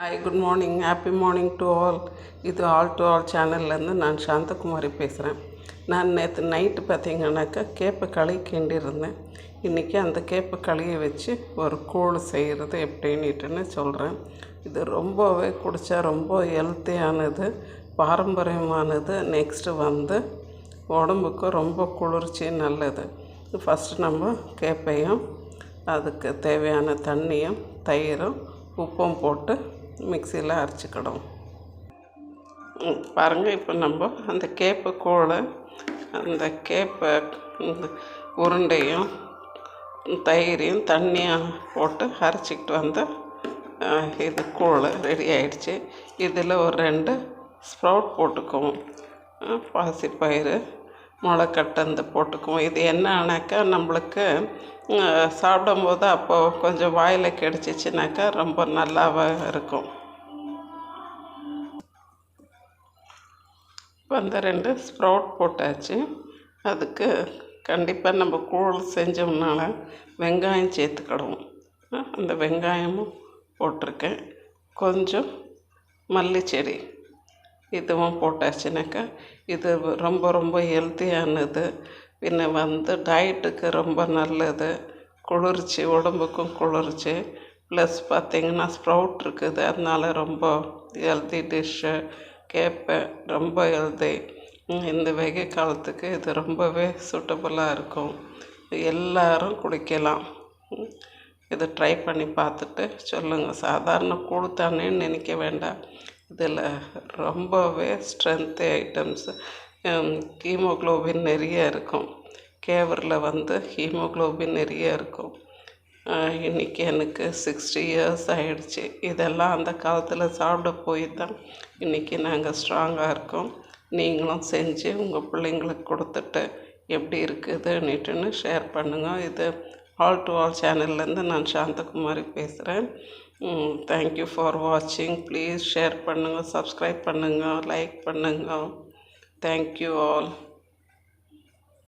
Hi, good morning, happy morning to all. இது all to all சேனல்லேருந்து நான் சாந்தகுமாரி பேசுகிறேன். நான் நேற்று நைட்டு பார்த்திங்கன்னாக்கா கேப்பை களி கிண்டியிருந்தேன். இன்றைக்கி அந்த கேப்பை களியை வச்சு ஒரு கூழ் செய்கிறது எப்படின்னுட்டுன்னு சொல்கிறேன். இது ரொம்பவே குடித்தா ரொம்ப ஹெல்த்தியானது, பாரம்பரியமானது. நெக்ஸ்ட்டு உடம்புக்கு ரொம்ப குளிர்ச்சி, நல்லது. ஃபஸ்ட்டு நம்ம கேப்பையும் அதுக்கு தேவையான தண்ணியும் தயிரும் உப்பும் போட்டு மிக்சியில் அரைச்சிக்கிடும். பாருங்கள், இப்போ நம்ம அந்த கேப்பை கூழை, அந்த கேப்பை உருண்டையும் தயிரையும் தண்ணியும் போட்டு அரைச்சிக்கிட்டு வந்து இது கூழ் ரெடி ஆகிடுச்சு. இதில் ஒரு 2 ஸ்ப்ரவுட் போட்டுக்குவோம். பாசிப்பயிறு, முளைக்கட்டை போட்டுக்குவோம். இது என்னன்னாக்கா நம்மளுக்கு சாப்பிடும்போது அப்போது கொஞ்சம் வாயில் கிடச்சிச்சினாக்கா ரொம்ப நல்லாவே இருக்கும். இப்போ அந்த 2 ஸ்ப்ரவுட் போட்டாச்சு. அதுக்கு கண்டிப்பாக நம்ம கூழ் செஞ்சோம்னால வெங்காயம் சேர்த்துக்கிடுவோம். அந்த வெங்காயமும் போட்டிருக்கேன். கொஞ்சம் மல்லிச்செடி இதுவும் போட்டாச்சுனாக்கா இது ரொம்ப ரொம்ப ஹெல்த்தியானது. பின்ன டயட்டுக்கு ரொம்ப நல்லது, குளிர்ச்சி, உடம்புக்கும் குளிர்ச்சி. ப்ளஸ் பார்த்திங்கன்னா ஸ்ப்ரவுட் இருக்குது, அதனால ரொம்ப ஹெல்த்தி டிஷ்ஷு. கேப்பை ரொம்ப ஹெல்த்தி. இந்த வெகை காலத்துக்கு இது ரொம்பவே சூட்டபுளாக இருக்கும். எல்லோரும் குடிக்கலாம். இதை ட்ரை பண்ணி பார்த்துட்டு சொல்லுங்கள். சாதாரண கூழ்தானேன்னு நினைக்க வேண்டாம். இதில் ரொம்பவே ஸ்ட்ரென்த்து ஐட்டம்ஸு, ஹீமோக்ளோபின் நிறைய இருக்கும். கேவரில் ஹீமோக்ளோபின் நிறைய இருக்கும். இன்றைக்கி எனக்கு 60 இயர்ஸ் ஆகிடுச்சி. இதெல்லாம் அந்த காலத்தில் சாப்பிட போய் தான் இன்றைக்கி நாங்கள் ஸ்ட்ராங்காக இருக்கோம். நீங்களும் செஞ்சு உங்கள் பிள்ளைங்களுக்கு கொடுத்துட்டு எப்படி இருக்குதுன்னுட்டுன்னு ஷேர் பண்ணுங்கள். இது ஆல் டு ஆல் சேனல்லேருந்து நான் சாந்தகுமாரி பேசுகிறேன். தேங்க்யூ ஃபார் வாட்சிங். ப்ளீஸ் ஷேர் பண்ணுங்கள், சப்ஸ்கிரைப் பண்ணுங்கள், லைக் பண்ணுங்கள். Thank you all.